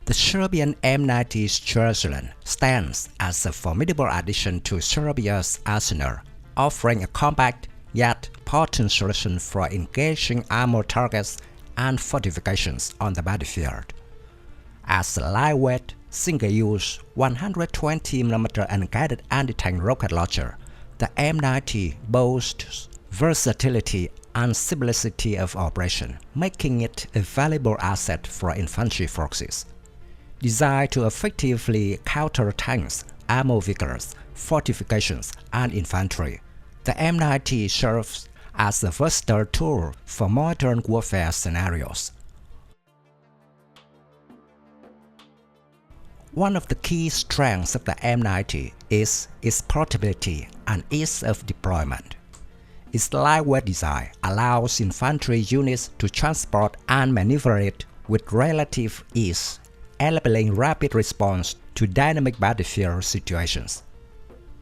The Serbian M90 Stršljen stands as a formidable addition to Serbia's arsenal, offering a compact yet potent solution for engaging armored targets and fortifications on the battlefield. As a lightweight, single-use 120mm unguided anti-tank rocket launcher, the M90 boasts versatility and simplicity of operation, making it a valuable asset for infantry forces. Designed to effectively counter tanks, armored vehicles, fortifications, and infantry, the M90 serves as a versatile tool for modern warfare scenarios. One of the key strengths of the M90 is its portability and ease of deployment. Its lightweight design allows infantry units to transport and maneuver it with relative ease, enabling rapid response to dynamic battlefield situations.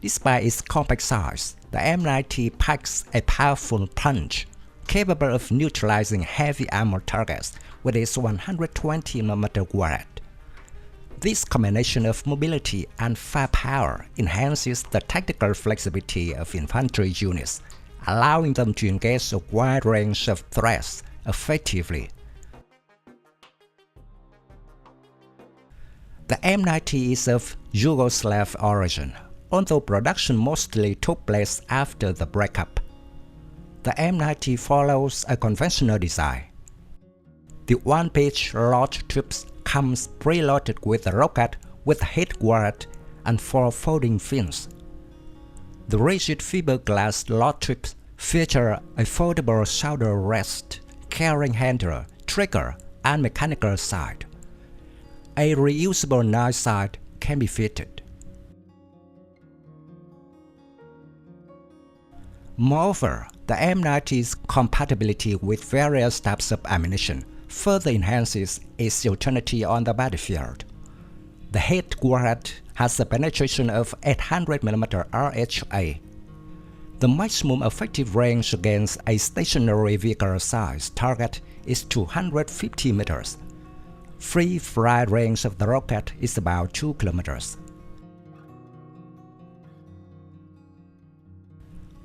Despite its compact size, the M90 packs a powerful punch, capable of neutralizing heavy armored targets with its 120mm warhead. This combination of mobility and firepower enhances the tactical flexibility of infantry units, allowing them to engage a wide range of threats effectively. The M90 is of Yugoslav origin, although production mostly took place after the breakup. The M90 follows a conventional design. The one-page launch tubes comes preloaded with a rocket with a head warhead and 4 folding fins. The rigid fiberglass launch tubes feature a foldable shoulder rest, carrying handle, trigger, and mechanical side. A reusable knife side can be fitted. Moreover, the M90's compatibility with various types of ammunition further enhances its utility on the battlefield. The head warhead has a penetration of 800mm RHA. The maximum effective range against a stationary vehicle-sized target is 250 meters. Free flight range of the rocket is about 2 kilometers.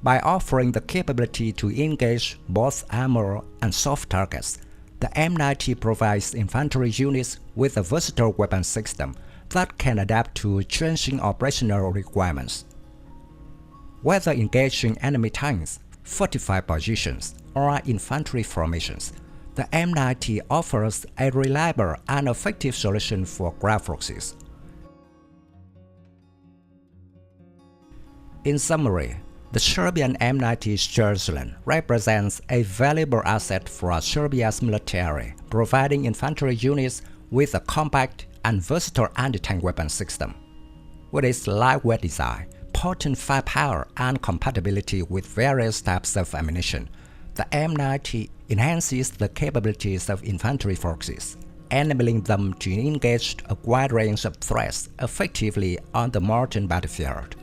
By offering the capability to engage both armor and soft targets, the M90 provides infantry units with a versatile weapon system that can adapt to changing operational requirements. Whether engaging enemy tanks, fortified positions, or infantry formations, the M90 offers a reliable and effective solution for ground forces. In summary, the Serbian M90 Stršljen represents a valuable asset for Serbia's military, providing infantry units with a compact and versatile anti-tank weapon system. With its lightweight design, potent firepower, and compatibility with various types of ammunition, the M90 enhances the capabilities of infantry forces, enabling them to engage a wide range of threats effectively on the modern battlefield.